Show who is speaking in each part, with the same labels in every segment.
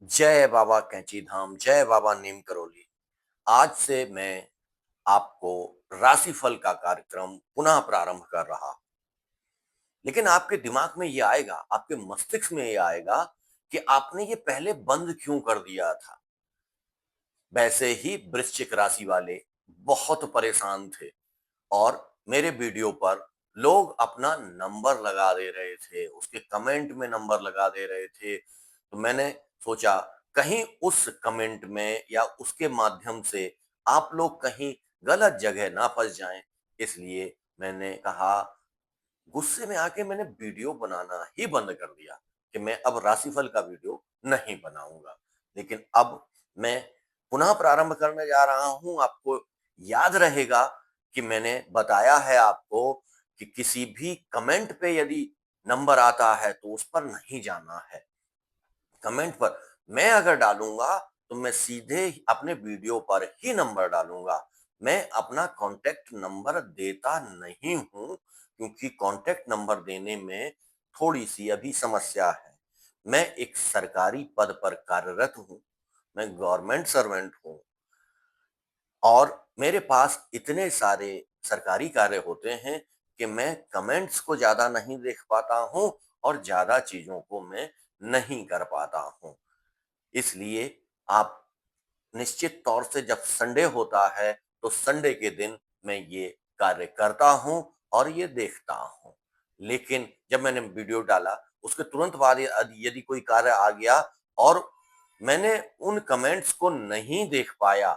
Speaker 1: जय बाबा कैंची धाम, जय बाबा नीम करोली। आज से मैं आपको राशिफल का कार्यक्रम पुनः प्रारंभ कर रहा हूं। लेकिन आपके दिमाग में ये आएगा, आपके मस्तिष्क में ये आएगा कि आपने ये पहले बंद क्यों कर दिया था। वैसे ही वृश्चिक राशि वाले बहुत परेशान थे और मेरे वीडियो पर लोग अपना नंबर लगा दे रहे थे, उसके कमेंट में नंबर लगा दे रहे थे। तो मैंने सोचा कहीं उस कमेंट में या उसके माध्यम से आप लोग कहीं गलत जगह ना फंस जाएं, इसलिए मैंने कहा, गुस्से में आके मैंने वीडियो बनाना ही बंद कर दिया कि मैं अब राशिफल का वीडियो नहीं बनाऊंगा। लेकिन अब मैं पुनः प्रारंभ करने जा रहा हूं। आपको याद रहेगा कि मैंने बताया है आपको कि किसी भी कमेंट पे यदि नंबर आता है तो उस पर नहीं जाना है। कमेंट पर मैं अगर डालूंगा तो मैं सीधे अपने वीडियो पर ही नंबर डालूंगा। मैं अपना कांटेक्ट नंबर देता नहीं हूं क्योंकि कांटेक्ट नंबर देने में थोड़ी सी अभी समस्या है। मैं एक सरकारी पद पर कार्यरत हूं, मैं गवर्नमेंट सर्वेंट हूं और मेरे पास इतने सारे सरकारी कार्य होते हैं कि मैं कमेंट्स को ज्यादा नहीं देख पाता हूं और ज्यादा चीजों को मैं नहीं कर पाता हूं। इसलिए आप निश्चित तौर से जब संडे होता है तो संडे के दिन मैं ये कार्य करता हूं और ये देखता हूं। लेकिन जब मैंने वीडियो डाला उसके तुरंत बाद यदि कोई कार्य आ गया और मैंने उन कमेंट्स को नहीं देख पाया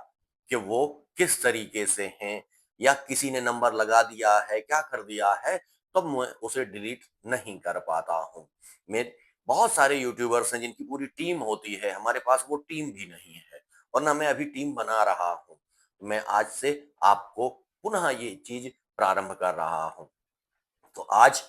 Speaker 1: कि वो किस तरीके से हैं या किसी ने नंबर लगा दिया है, क्या कर दिया है, तो मैं उसे डिलीट नहीं कर पाता हूँ। मैं बहुत सारे यूट्यूबर्स हैं जिनकी पूरी टीम होती है, हमारे पास वो टीम भी नहीं है और ना मैं अभी टीम बना रहा हूँ। तो मैं आज से आपको पुनः ये चीज प्रारंभ कर रहा हूँ। तो आज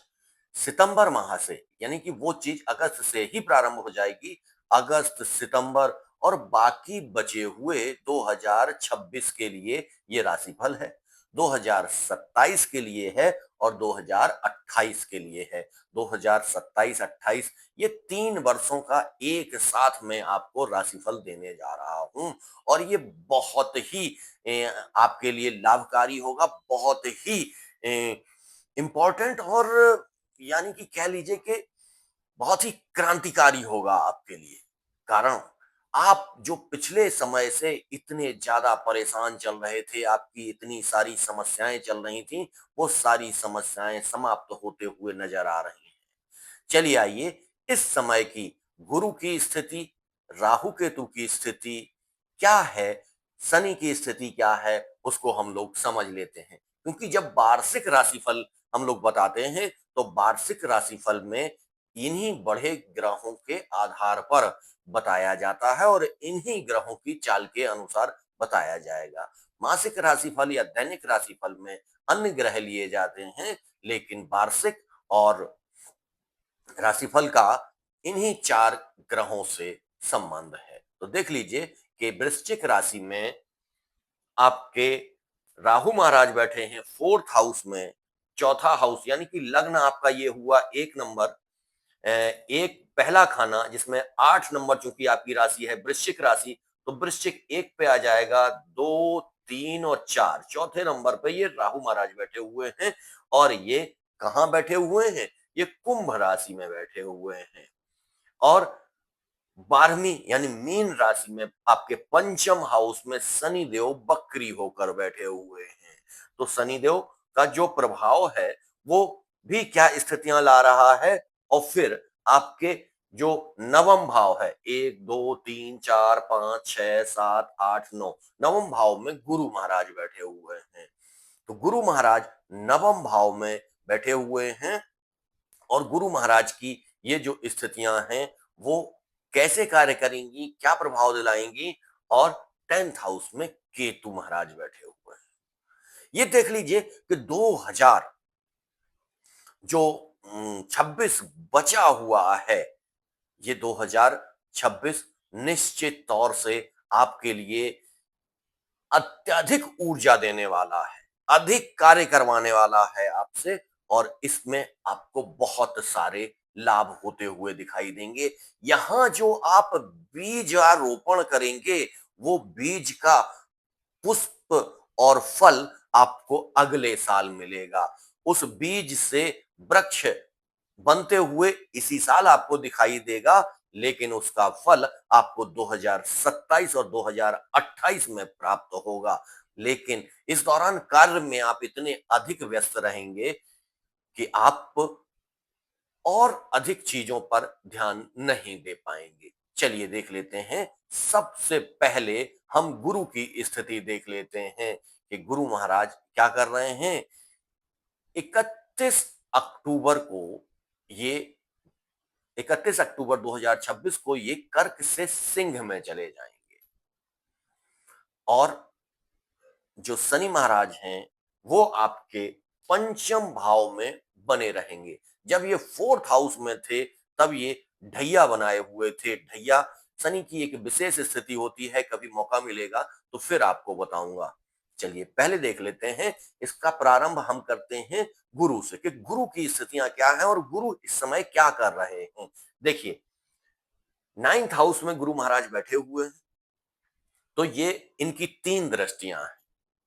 Speaker 1: सितंबर माह से यानी कि वो चीज अगस्त से ही प्रारंभ हो जाएगी। अगस्त, सितंबर और बाकी बचे हुए 2026 के लिए ये राशिफल है, 2027 के लिए है और 2028 के लिए है। 2027-28 ये 3 वर्षों का एक साथ मैं आपको राशिफल देने जा रहा हूं और ये बहुत ही आपके लिए लाभकारी होगा, बहुत ही इम्पोर्टेंट और यानी कि कह लीजिए कि बहुत ही क्रांतिकारी होगा आपके लिए। कारण आप जो पिछले समय से इतने ज्यादा परेशान चल रहे थे, आपकी इतनी सारी समस्याएं चल रही थी, वो सारी समस्याएं समाप्त होते हुए नजर आ रही हैं। चलिए आइए इस समय की गुरु की स्थिति, राहु केतु की स्थिति क्या है, शनि की स्थिति क्या है, उसको हम लोग समझ लेते हैं। क्योंकि जब वार्षिक राशिफल हम लोग बताते हैं तो वार्षिक राशिफल में इन्हीं बड़े ग्रहों के आधार पर बताया जाता है और इन्हीं ग्रहों की चाल के अनुसार बताया जाएगा। मासिक राशिफल या दैनिक राशिफल में अन्य ग्रह लिए जाते हैं, लेकिन वार्षिक और राशिफल का इन्हीं 4 ग्रहों से संबंध है। तो देख लीजिए कि वृश्चिक राशि में आपके राहु महाराज बैठे हैं 4th हाउस में, चौथा हाउस यानी कि लग्न आपका ये हुआ 1 नंबर, एक पहला खाना जिसमें 8 नंबर, चूंकि आपकी राशि है वृश्चिक राशि तो वृश्चिक 1 पे आ जाएगा, 2, 3 और 4 चौथे नंबर पे ये राहु महाराज बैठे हुए हैं और ये कहाँ बैठे हुए हैं, ये कुंभ राशि में बैठे हुए हैं। और 12वीं यानी मीन राशि में आपके पंचम हाउस में शनि देव बकरी होकर बैठे हुए हैं। तो शनि देव का जो प्रभाव है वो भी क्या स्थितियां ला रहा है, और फिर आपके जो नवम भाव है, 1, 2, 3, 4, 5, 6, 7, 8, 9, नवम भाव में गुरु महाराज बैठे हुए हैं। तो गुरु महाराज नवम भाव में बैठे हुए हैं और गुरु महाराज की ये जो स्थितियां हैं वो कैसे कार्य करेंगी, क्या प्रभाव दिलाएंगी, और 10th हाउस में केतु महाराज बैठे हुए हैं। ये देख लीजिए कि 2000 जो 26 बचा हुआ है, ये 2026 निश्चित तौर से आपके लिए अत्यधिक ऊर्जा देने वाला है, अधिक कार्य करवाने वाला है आपसे और इसमें आपको बहुत सारे लाभ होते हुए दिखाई देंगे। यहाँ जो आप बीजारोपण करेंगे, वो बीज का पुष्प और फल आपको अगले साल मिलेगा। उस बीज से वृक्ष बनते हुए इसी साल आपको दिखाई देगा, लेकिन उसका फल आपको 2027 और 2028 में प्राप्त होगा। लेकिन इस दौरान कार्य में आप इतने अधिक व्यस्त रहेंगे कि आप और अधिक चीजों पर ध्यान नहीं दे पाएंगे। चलिए देख लेते हैं। सबसे पहले हम गुरु की स्थिति देख लेते हैं कि गुरु महाराज क्या कर रहे हैं। 31 अक्टूबर को ये 31 अक्टूबर 2026 को ये कर्क से सिंह में चले जाएंगे और जो शनि महाराज हैं वो आपके पंचम भाव में बने रहेंगे। जब ये फोर्थ हाउस में थे तब ये ढैया बनाए हुए थे। ढैया शनि की एक विशेष स्थिति होती है, कभी मौका मिलेगा तो फिर आपको बताऊंगा। चलिए पहले देख लेते हैं। इसका प्रारंभ हम करते हैं गुरु से कि गुरु की स्थितियां क्या है और गुरु इस समय क्या कर रहे हैं। देखिए, 9th हाउस में गुरु महाराज बैठे हुए हैं, तो ये इनकी तीन दृष्टियां हैं।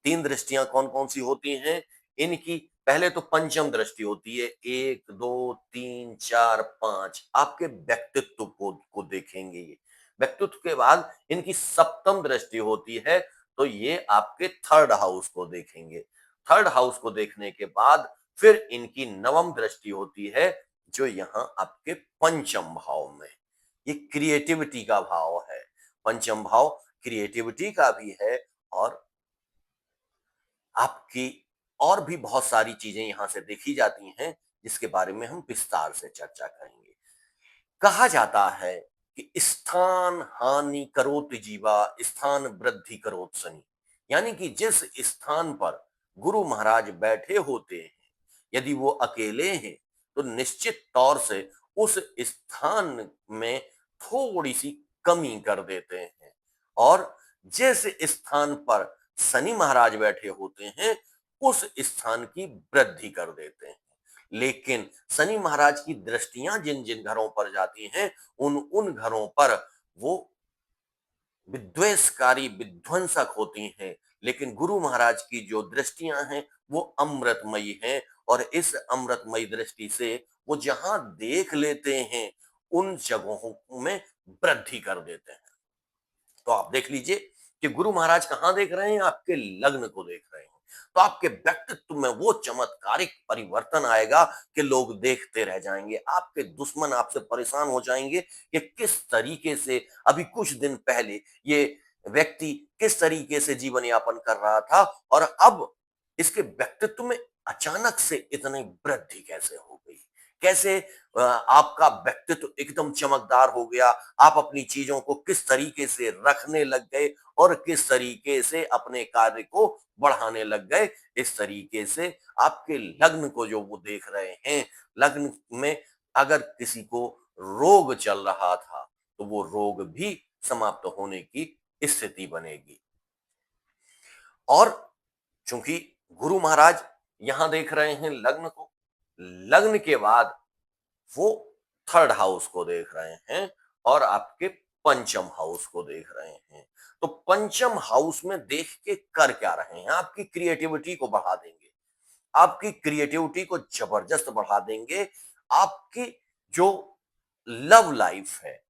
Speaker 1: तीन दृष्टियां कौन कौन सी होती हैं इनकी। पहले तो पंचम दृष्टि होती है, 1 2 3 4 5 आपके व्यक्तित्व को देखेंगे ये। व्यक्तित्व के बाद इनकी सप्तम दृष्टि होती है, तो ये आपके थर्ड हाउस को देखेंगे। थर्ड हाउस को देखने के बाद फिर इनकी नवम दृष्टि होती है, जो यहाँ आपके पंचम भाव में। ये क्रिएटिविटी का भाव है। पंचम भाव क्रिएटिविटी का भी है और आपकी और भी बहुत सारी चीजें यहां से देखी जाती हैं, जिसके बारे में हम विस्तार से चर्चा करेंगे। कहा जाता है कि स्थान हानि करोति जीवा, स्थान वृद्धि करोत शनि। यानी कि जिस स्थान पर गुरु महाराज बैठे होते हैं, यदि वो अकेले हैं तो निश्चित तौर से उस स्थान में थोड़ी सी कमी कर देते हैं। और जिस स्थान पर शनि महाराज बैठे होते हैं उस स्थान की वृद्धि कर देते हैं। लेकिन शनि महाराज की दृष्टियां जिन जिन घरों पर जाती हैं उन उन घरों पर वो विद्वेषकारी विध्वंसक होती हैं। लेकिन गुरु महाराज की जो दृष्टियां हैं वो अमृतमयी हैं, और इस अमृतमयी दृष्टि से वो जहां देख लेते हैं उन जगहों में वृद्धि कर देते हैं। तो आप देख लीजिए कि गुरु महाराज कहां देख रहे हैं, आपके लग्न को देख रहे हैं। तो आपके व्यक्तित्व में वो चमत्कारिक परिवर्तन आएगा कि लोग देखते रह जाएंगे। आपके दुश्मन आपसे परेशान हो जाएंगे कि किस तरीके से अभी कुछ दिन पहले ये व्यक्ति किस तरीके से जीवन यापन कर रहा था और अब इसके व्यक्तित्व में अचानक से इतनी वृद्धि कैसे हो गई। कैसे आपका व्यक्तित्व एकदम चमकदार हो गया। आप अपनी चीजों को किस तरीके से रखने लग गए और किस तरीके से अपने कार्य को बढ़ाने लग गए। इस तरीके से आपके लग्न को जो वो देख रहे हैं, लग्न में अगर किसी को रोग चल रहा था तो वो रोग भी समाप्त होने की स्थिति बनेगी। और चूंकि गुरु महाराज यहां देख रहे हैं लग्न को, लग्न के बाद वो थर्ड हाउस को देख रहे हैं और आपके पंचम हाउस को देख रहे हैं। तो पंचम हाउस में देख के कर क्या रहे हैं, आपकी क्रिएटिविटी को बढ़ा देंगे। आपकी क्रिएटिविटी को जबरदस्त बढ़ा देंगे। आपकी जो लव लाइफ है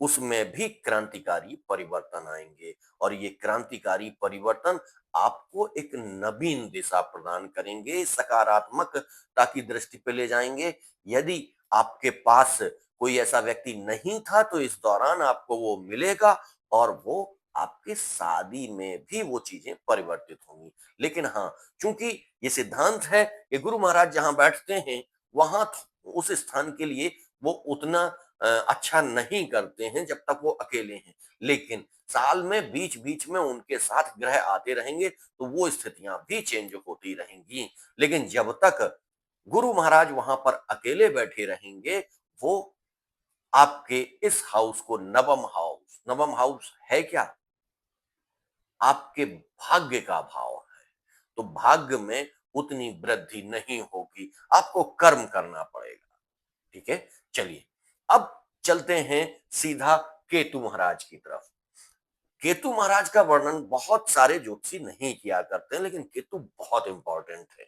Speaker 1: उसमें भी क्रांतिकारी परिवर्तन आएंगे, और ये क्रांतिकारी परिवर्तन आपको एक नवीन दिशा प्रदान करेंगे, सकारात्मकता की दृष्टि पे ले जाएंगे। यदि आपके पास कोई ऐसा व्यक्ति नहीं था तो इस दौरान आपको वो मिलेगा और वो आपके शादी में भी वो चीजें परिवर्तित होंगी। लेकिन हाँ, चूंकि ये सिद्धांत है कि गुरु महाराज जहां बैठते हैं वहां उस स्थान के लिए वो उतना अच्छा नहीं करते हैं जब तक वो अकेले हैं। लेकिन साल में बीच बीच में उनके साथ ग्रह आते रहेंगे तो वो स्थितियां भी चेंज होती रहेंगी। लेकिन जब तक गुरु महाराज वहां पर अकेले बैठे रहेंगे, वो आपके इस हाउस को नवम हाउस है क्या, आपके भाग्य का भाव है। तो भाग्य में उतनी वृद्धि नहीं होगी, आपको कर्म करना पड़ेगा। ठीक है, चलिए अब चलते हैं सीधा केतु महाराज की तरफ। केतु महाराज का वर्णन बहुत सारे ज्योतिषी नहीं किया करते हैं, लेकिन केतु बहुत इंपॉर्टेंट है।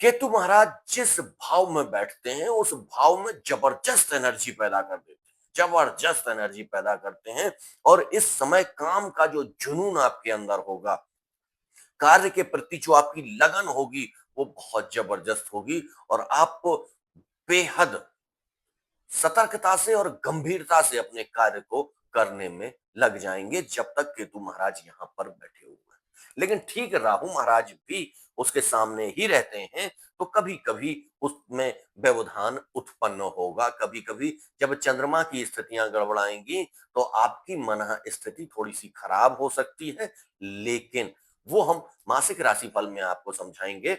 Speaker 1: केतु महाराज जिस भाव में बैठते हैं उस भाव में जबरदस्त एनर्जी पैदा कर देते हैं, जबरदस्त एनर्जी पैदा करते हैं। और इस समय काम का जो जुनून आपके अंदर होगा, कार्य के प्रति जो आपकी लगन होगी, वो बहुत जबरदस्त होगी और आप बेहद सतर्कता से और गंभीरता से अपने कार्य को करने में लग जाएंगे जब तक केतु महाराज यहाँ पर बैठे हुए हैं। लेकिन ठीक राहु महाराज भी उसके सामने ही रहते हैं, तो कभी कभी उसमें व्यवधान उत्पन्न होगा। कभी कभी जब चंद्रमा की स्थितियां गड़बड़ाएंगी तो आपकी मन स्थिति थोड़ी सी खराब हो सकती है, लेकिन वो हम मासिक राशिफल में आपको समझाएंगे।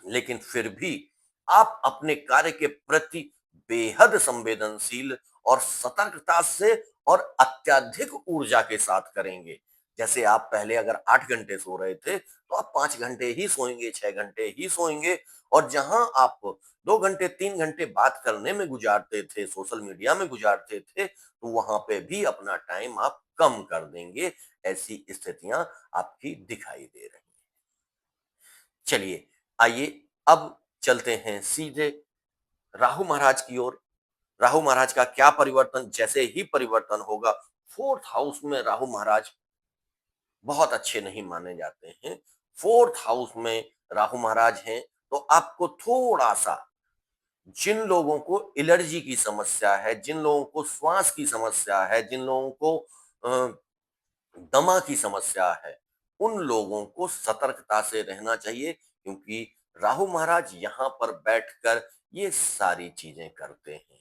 Speaker 1: लेकिन फिर भी आप अपने कार्य के प्रति बेहद संवेदनशील और सतर्कता से और अत्यधिक ऊर्जा के साथ करेंगे। जैसे आप पहले अगर 8 घंटे सो रहे थे, तो आप 5 घंटे ही सोएंगे, 6 घंटे ही सोएंगे। और जहां आप 2 घंटे 3 घंटे बात करने में गुजारते थे, सोशल मीडिया में गुजारते थे, तो वहां पे भी अपना टाइम आप कम कर देंगे। ऐसी स्थितियां आपकी दिखाई दे रही। चलिए, आइए अब चलते हैं सीधे राहु महाराज की ओर। राहु महाराज का क्या परिवर्तन, जैसे ही परिवर्तन होगा, फोर्थ हाउस में राहु महाराज बहुत अच्छे नहीं माने जाते हैं। फोर्थ हाउस में राहु महाराज हैं, तो आपको थोड़ा सा, जिन लोगों को एलर्जी की समस्या है, जिन लोगों को श्वास की समस्या है, जिन लोगों को दमा की समस्या है, उन लोगों को सतर्कता से रहना चाहिए, क्योंकि राहु महाराज यहाँ पर बैठकर ये सारी चीजें करते हैं।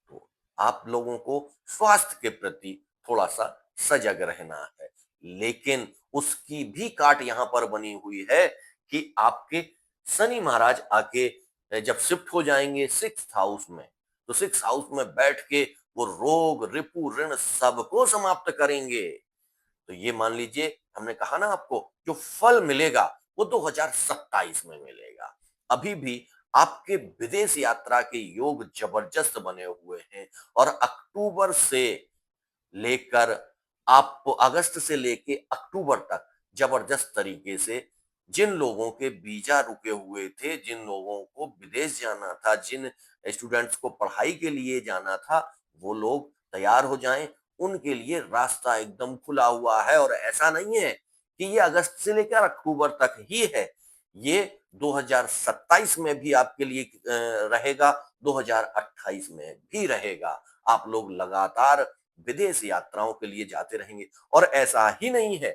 Speaker 1: तो आप लोगों को स्वास्थ्य के प्रति थोड़ा सा सजग रहना है। लेकिन उसकी भी काट यहाँ पर बनी हुई है कि आपके शनि महाराज आके जब शिफ्ट हो जाएंगे सिक्स हाउस में, तो सिक्स हाउस में बैठ के वो रोग रिपु ऋण सबको समाप्त करेंगे। तो ये मान लीजिए, हमने कहा ना आपको, जो फल मिलेगा वो 2027 में मिलेगा। अभी भी आपके विदेश यात्रा के योग जबरदस्त बने हुए हैं। और अक्टूबर से लेकर, आप अगस्त से लेके अक्टूबर तक जबरदस्त तरीके से जिन लोगों के वीजा रुके हुए थे, जिन लोगों को विदेश जाना था, जिन स्टूडेंट्स को पढ़ाई के लिए जाना था, वो लोग तैयार हो जाएं। उनके लिए रास्ता एकदम खुला हुआ है। और ऐसा नहीं है कि ये अगस्त से लेकर अक्टूबर तक ही है, ये 2027 में भी आपके लिए रहेगा, 2028 में भी रहेगा। आप लोग लगातार विदेश यात्राओं के लिए जाते रहेंगे। और ऐसा ही नहीं है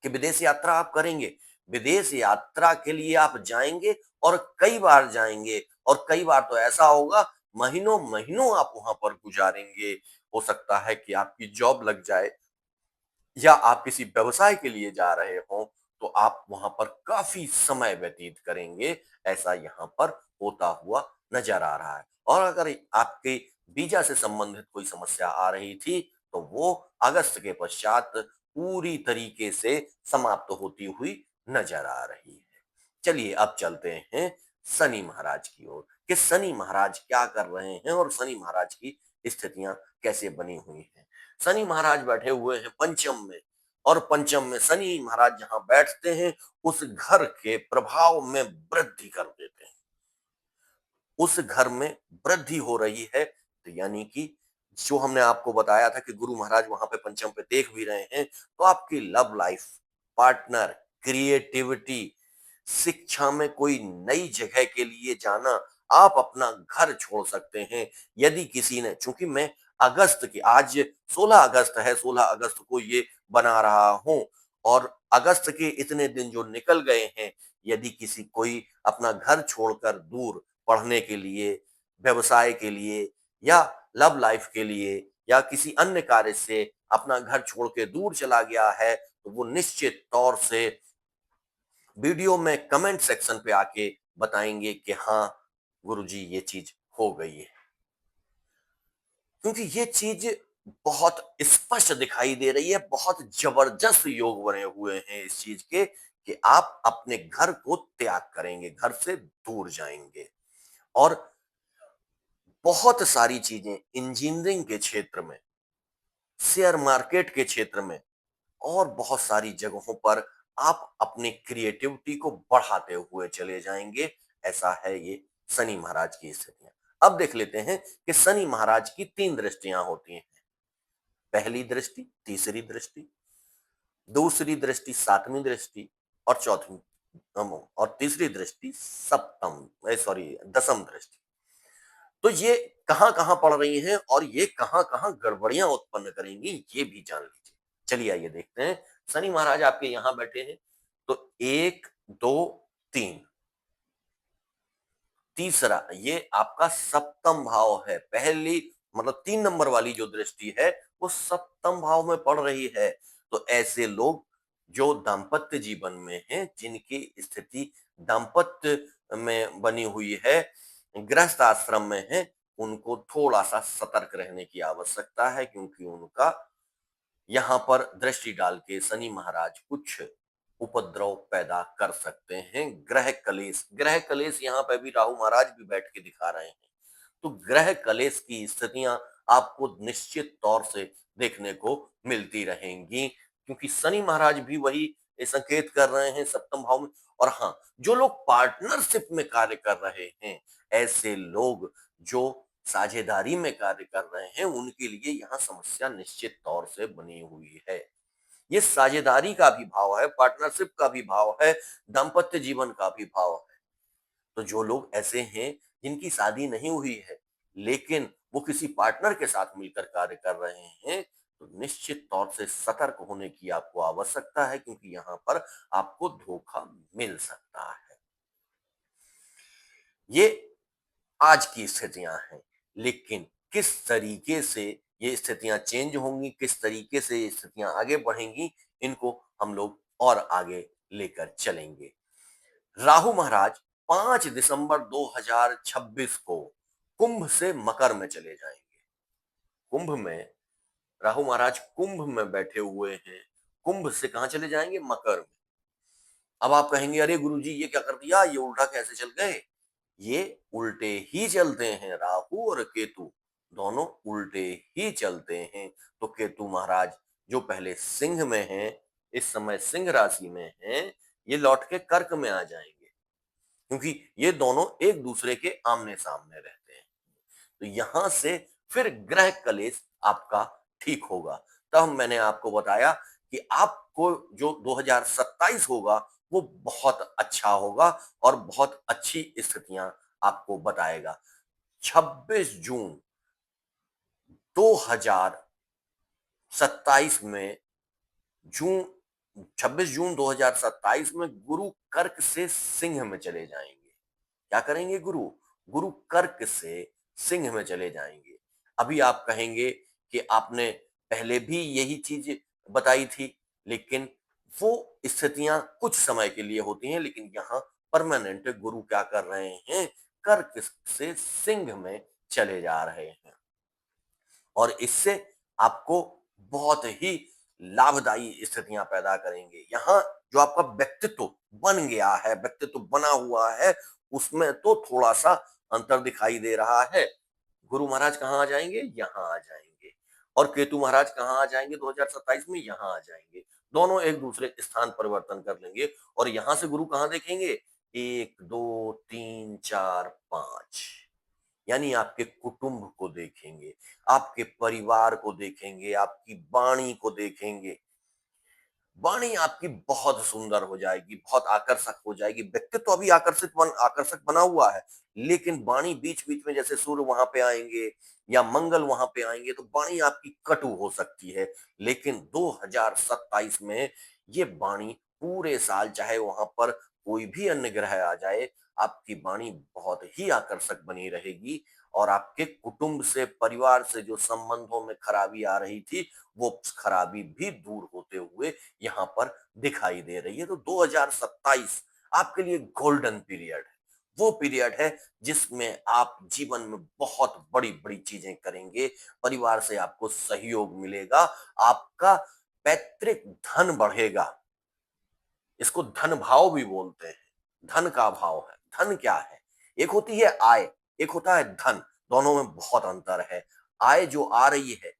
Speaker 1: कि विदेश यात्रा आप करेंगे, विदेश यात्रा के लिए आप जाएंगे और कई बार जाएंगे, और कई बार तो ऐसा होगा महीनों महीनों आप वहां पर गुजारेंगे। हो सकता है कि आपकी जॉब लग जाए, या आप किसी व्यवसाय के लिए जा रहे हो, तो आप वहां पर काफी समय व्यतीत करेंगे। ऐसा यहाँ पर होता हुआ नजर आ रहा है। और अगर आपके वीजा से संबंधित कोई समस्या आ रही थी, तो वो अगस्त के पश्चात पूरी तरीके से समाप्त होती हुई नजर आ रही है। चलिए, अब चलते हैं शनि महाराज की ओर कि शनि महाराज क्या कर रहे हैं और शनि महाराज की स्थितियां कैसे बनी हुई हैं। शनि महाराज बैठे हुए हैं पंचम में, और पंचम में शनि महाराज जहां बैठते हैं, उस घर के प्रभाव में वृद्धि कर देते हैं। उस घर में वृद्धि हो रही है, तो यानी कि जो हमने आपको बताया था कि गुरु महाराज वहां पे पंचम पे देख भी रहे हैं, तो आपकी लव लाइफ, पार्टनर, क्रिएटिविटी, शिक्षा में कोई नई जगह के लिए जाना, आप अपना घर छोड़ सकते हैं। यदि किसी ने, चूंकि मैं अगस्त की, आज 16 अगस्त है, 16 अगस्त को ये बना रहा हूं, और अगस्त के इतने दिन जो निकल गए हैं, यदि किसी कोई अपना घर छोड़कर दूर पढ़ने के लिए, व्यवसाय के लिए, या लव लाइफ के लिए, या किसी अन्य कार्य से अपना घर छोड़ के दूर चला गया है, तो वो निश्चित तौर से वीडियो में कमेंट सेक्शन पे आके बताएंगे कि हाँ गुरुजी, ये चीज हो गई है। क्योंकि ये चीज बहुत स्पष्ट दिखाई दे रही है, बहुत जबरदस्त योग बने हुए हैं इस चीज के, कि आप अपने घर को त्याग करेंगे, घर से दूर जाएंगे। और बहुत सारी चीजें इंजीनियरिंग के क्षेत्र में, शेयर मार्केट के क्षेत्र में और बहुत सारी जगहों पर आप अपनी क्रिएटिविटी को बढ़ाते हुए चले जाएंगे। ऐसा है ये शनि महाराज की स्थितियां। अब देख लेते हैं कि शनि महाराज की तीन दृष्टियां होती हैं। पहली दृष्टि, तीसरी दृष्टि, दूसरी दृष्टि, सातवीं दृष्टि और चौथी और तीसरी दृष्टि सप्तम सॉरी दसम दृष्टि। तो ये कहां कहां पड़ रही हैं और ये कहां कहां गड़बड़ियां उत्पन्न करेंगी, ये भी जान लीजिए। चलिए आइए देखते हैं। शनि महाराज आपके यहां बैठे हैं, तो एक, दो, तीन, तीसरा ये आपका सप्तम भाव है। पहली मतलब 3 नंबर वाली जो दृष्टि है वो सप्तम भाव में पड़ रही है। तो ऐसे लोग जो दाम्पत्य जीवन में हैं, जिनकी स्थिति दाम्पत्य में बनी हुई है, गृहस्थ आश्रम में है, उनको थोड़ा सा सतर्क रहने की आवश्यकता है, क्योंकि उनका यहाँ पर दृष्टि डाल के शनि महाराज कुछ उपद्रव पैदा कर सकते हैं। ग्रह कलेश यहाँ पे भी राहु महाराज भी बैठ के दिखा रहे हैं। तो ग्रह कलेश की स्थितियां आपको निश्चित तौर से देखने को मिलती रहेंगी, क्योंकि शनि महाराज भी वही संकेत कर रहे हैं सप्तम भाव में। और हाँ, जो लोग पार्टनरशिप में कार्य कर रहे हैं, ऐसे लोग जो साझेदारी में कार्य कर रहे हैं, उनके लिए यहाँ समस्या निश्चित तौर से बनी हुई है। ये साझेदारी का भी भाव है, पार्टनरशिप का भी भाव है, दाम्पत्य जीवन का भी भाव है। तो जो लोग ऐसे हैं जिनकी शादी नहीं हुई है, लेकिन वो किसी पार्टनर के साथ मिलकर कार्य कर रहे हैं, तो निश्चित तौर से सतर्क होने की आपको आवश्यकता है, क्योंकि यहाँ पर आपको धोखा मिल सकता है। ये आज की स्थितियां हैं, लेकिन किस तरीके से ये स्थितियां चेंज होंगी, किस तरीके से ये स्थितियां आगे बढ़ेंगी, इनको हम लोग और आगे लेकर चलेंगे। राहु महाराज 5 दिसंबर 2026 को कुंभ से मकर में चले जाएंगे। कुंभ में राहु महाराज कुंभ में बैठे हुए हैं। कुंभ से कहां चले जाएंगे? मकर में। अब आप कहेंगे अरे गुरुजी ये क्या कर दिया, ये उल्टा कैसे चल गए? ये उल्टे ही चलते हैं। राहु और केतु दोनों उल्टे ही चलते हैं। तो केतु महाराज जो पहले सिंह में हैं, इस समय सिंह राशि में हैं, ये लौट के कर्क में आ जाएंगे, क्योंकि ये दोनों एक दूसरे के आमने सामने रहते हैं। तो यहां से फिर ग्रह कलेश आपका ठीक होगा। तब मैंने आपको बताया कि आपको जो 2027 होगा वो बहुत अच्छा होगा और बहुत अच्छी स्थितियां आपको बताएगा। 26 जून 2027 में जून 26 जून 2027 में गुरु कर्क से सिंह में चले जाएंगे। क्या करेंगे गुरु? गुरु कर्क से सिंह में चले जाएंगे। अभी आप कहेंगे कि आपने पहले भी यही चीज बताई थी, लेकिन वो स्थितियां कुछ समय के लिए होती हैं, लेकिन यहाँ परमानेंट गुरु क्या कर रहे हैं? कर्क से सिंह में चले जा रहे हैं। और इससे आपको बहुत ही लाभदायी स्थितियां पैदा करेंगे। यहाँ जो आपका व्यक्तित्व बन गया है, व्यक्तित्व बना हुआ है, उसमें तो थोड़ा सा अंतर दिखाई दे रहा है। गुरु महाराज कहाँ आ जाएंगे? यहाँ आ जाएंगे। और केतु महाराज कहाँ आ जाएंगे 2027 में? यहाँ आ जाएंगे। दोनों एक दूसरे स्थान परिवर्तन कर लेंगे। और यहां से गुरु कहाँ देखेंगे? 1 2 3 4 5, यानी आपके कुटुंब को देखेंगे, आपके परिवार को देखेंगे, आपकी वाणी को देखेंगे। वाणी आपकी बहुत सुंदर हो जाएगी, बहुत आकर्षक हो जाएगी। व्यक्तित्व तो अभी आकर्षक बना हुआ है, लेकिन वाणी बीच बीच में जैसे सूर्य वहां पे आएंगे या मंगल वहां पे आएंगे, तो वाणी आपकी कटु हो सकती है। लेकिन 2027 में ये वाणी पूरे साल, चाहे वहां पर कोई भी अन्य ग्रह आ जाए, आपकी वाणी बहुत ही आकर्षक बनी रहेगी। और आपके कुटुंब से, परिवार से जो संबंधों में खराबी आ रही थी, वो खराबी भी दूर होते हुए यहाँ पर दिखाई दे रही है। तो 2027 आपके लिए गोल्डन पीरियड है। वो पीरियड है जिसमें आप जीवन में बहुत बड़ी बड़ी चीजें करेंगे। परिवार से आपको सहयोग मिलेगा, आपका पैतृक धन बढ़ेगा। इसको धन भाव भी बोलते हैं। धन का भाव है। धन क्या है? एक होती है आय, एक होता है धन। दोनों में बहुत अंतर है। आय जो आ रही है,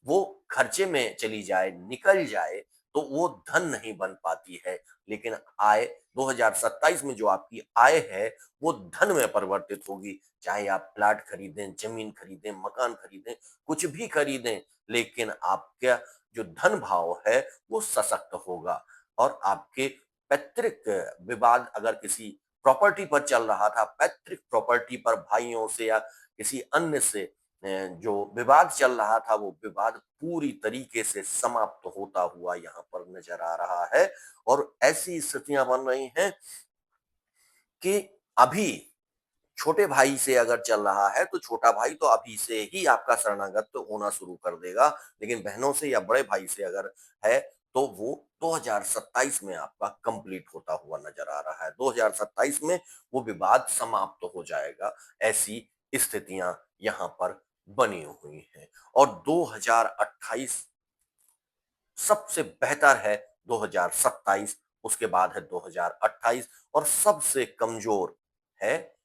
Speaker 1: वो खर्चे में चली जाए, निकल जाए, तो वो धन नहीं बन पाती है। लेकिन आय 2027 में जो आपकी आय है, वो धन में परिवर्तित होगी। चाहे आप प्लाट खरीदें, ज़मीन खरीदें, मकान खरीदें, कुछ भी खरीदें, लेकिन आपका जो धन भाव है, वो सशक्त होगा। और आपके पैतृक विवाद अगर किसी प्रॉपर्टी पर चल रहा था, पैतृक प्रॉपर्टी पर भाइयों से या किसी अन्य से जो विवाद चल रहा था, वो विवाद पूरी तरीके से समाप्त होता हुआ यहाँ पर नजर आ रहा है। और ऐसी स्थितियां बन रही हैं कि अभी छोटे भाई से अगर चल रहा है, तो छोटा भाई तो अभी से ही आपका शरणागत तो होना शुरू कर देगा। लेकिन बहनों से या बड़े भाई से अगर है, तो वो 2027 में आपका कंप्लीट होता हुआ नजर आ रहा है। 2027 में वो विवाद समाप्त हो जाएगा। ऐसी स्थितियां यहाँ पर बनी हुई हैं। और 2028 सबसे बेहतर है, 2027 उसके बाद है 2028, और सबसे कमजोर है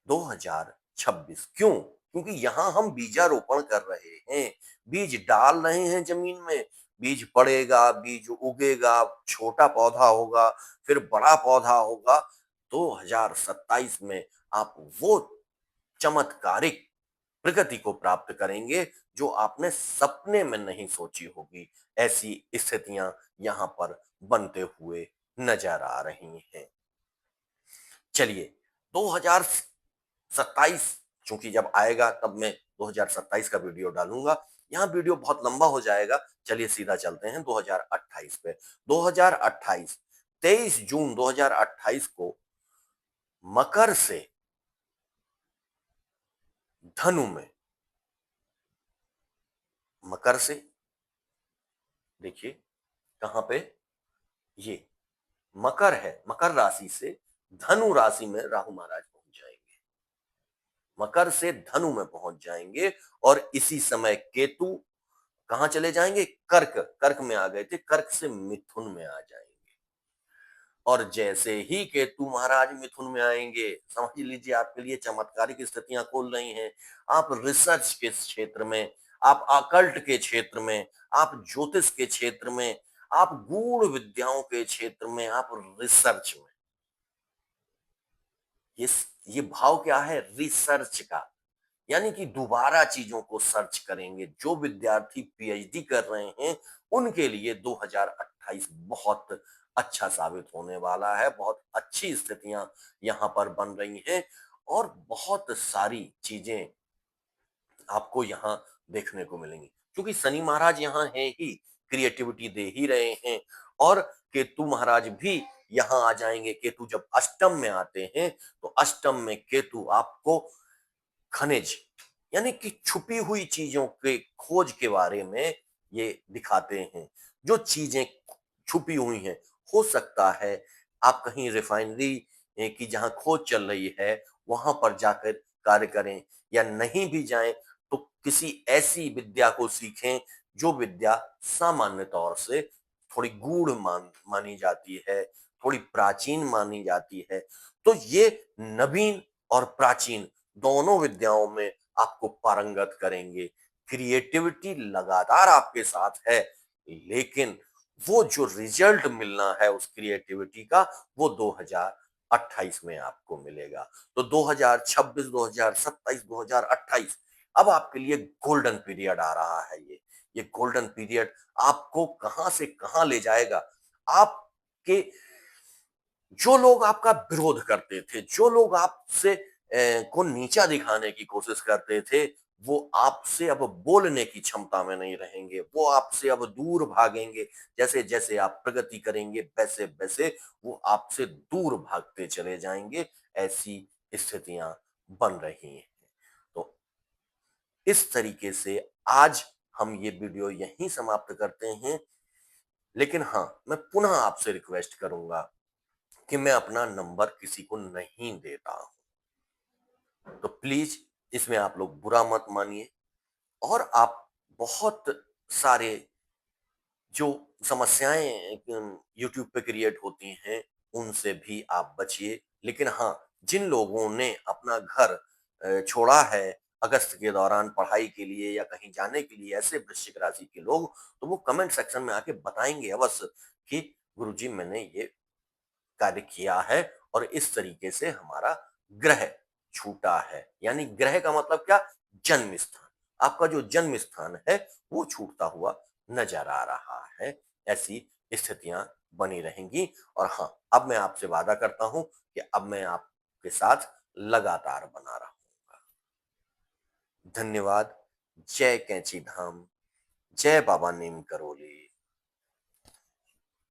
Speaker 1: 2026। क्यों? क्योंकि यहां हम बीजारोपण कर रहे हैं, बीज डाल रहे हैं जमीन में, बीज पड़ेगा, बीज उगेगा, छोटा पौधा होगा, फिर बड़ा पौधा होगा। 2027 में आप वो चमत्कारिक प्रगति को प्राप्त करेंगे जो आपने सपने में नहीं सोची होगी। ऐसी स्थितियां यहां पर बनते हुए नजर आ रही हैं। चलिए, 2027 चूंकि जब आएगा तब मैं 2027 का वीडियो डालूंगा। यहाँ वीडियो बहुत लंबा हो जाएगा। चलिए सीधा चलते हैं 2028 पे। 2028 23 जून 2028 को मकर से धनु में, मकर से देखिए कहां पे, ये मकर है, मकर राशि से धनु राशि में राहु महाराज पहुंच जाएंगे। मकर से धनु में पहुंच जाएंगे। और इसी समय केतु कहां चले जाएंगे? कर्क, कर्क में आ गए थे, कर्क से मिथुन में आ जाएंगे। और जैसे ही केतु महाराज मिथुन में आएंगे, समझ लीजिए आपके लिए चमत्कारिक स्थितियां खोल रही हैं। आप रिसर्च के क्षेत्र में, आप अकल्ट के क्षेत्र में, आप ज्योतिष के क्षेत्र में, आप गूढ़ विद्याओं के क्षेत्र में, आप रिसर्च में, ये ये भाव क्या है? रिसर्च का। यानी कि दोबारा चीजों को सर्च करेंगे। जो विद्यार्थी पीएचडी कर रहे हैं, उनके लिए 2028 बहुत अच्छा साबित होने वाला है। बहुत अच्छी स्थितियां यहां पर बन रही हैं। और बहुत सारी चीजें आपको यहाँ देखने को मिलेंगी, क्योंकि शनि महाराज यहाँ है ही, क्रिएटिविटी दे ही रहे हैं। और केतु महाराज भी यहाँ आ जाएंगे। केतु जब अष्टम में आते हैं, तो अष्टम में केतु आपको खनिज यानी कि छुपी हुई चीजों के खोज के बारे में ये दिखाते हैं। जो चीजें छुपी हुई हैं, हो सकता है आप कहीं रिफाइनरी की जहां खोज चल रही है, वहां पर जाकर कार्य करें, या नहीं भी जाएं तो किसी ऐसी विद्या को सीखें जो विद्या सामान्य तौर से थोड़ी गूढ़ मानी जाती है, थोड़ी प्राचीन मानी जाती है। तो ये नवीन और प्राचीन दोनों विद्याओं में आपको पारंगत करेंगे। क्रिएटिविटी लगातार आपके साथ है, लेकिन वो जो रिजल्ट मिलना है उस क्रिएटिविटी का, वो 2028 में आपको मिलेगा। तो 2026, 2027, 2028 अब आपके लिए गोल्डन पीरियड आ रहा है। ये गोल्डन पीरियड आपको कहां से कहां ले जाएगा। आपके जो लोग आपका विरोध करते थे, जो लोग आपसे को नीचा दिखाने की कोशिश करते थे, वो आपसे अब बोलने की क्षमता में नहीं रहेंगे। वो आपसे अब दूर भागेंगे। जैसे जैसे आप प्रगति करेंगे, वैसे वैसे वो आपसे दूर भागते चले जाएंगे। ऐसी स्थितियां बन रही हैं। तो इस तरीके से आज हम ये वीडियो यहीं समाप्त करते हैं। लेकिन हाँ, मैं पुनः आपसे रिक्वेस्ट करूंगा कि मैं अपना नंबर किसी को नहीं देता हूं। तो प्लीज इसमें आप लोग बुरा मत मानिए। और आप बहुत सारे जो समस्याएं यूट्यूब पे क्रिएट होती हैं, उनसे भी आप बचिए। लेकिन हाँ, जिन लोगों ने अपना घर छोड़ा है, अगस्त के दौरान पढ़ाई के लिए या कहीं जाने के लिए ऐसे वृश्चिक राशि के लोग, तो वो कमेंट सेक्शन में आके बताएंगे अवश्य कि गुरुजी मैंने ये कार्य किया है और इस तरीके से हमारा ग्रह छूटा है। यानी ग्रह का मतलब क्या? जन्म स्थान। आपका जो जन्म स्थान है वो छूटता हुआ नजर आ रहा है। ऐसी स्थितियां बनी रहेंगी। और हाँ, अब मैं आपसे वादा करता हूं कि अब मैं आपके साथ लगातार बना रहूंगा। धन्यवाद। जय कैंची धाम, जय बाबा नीम करोली।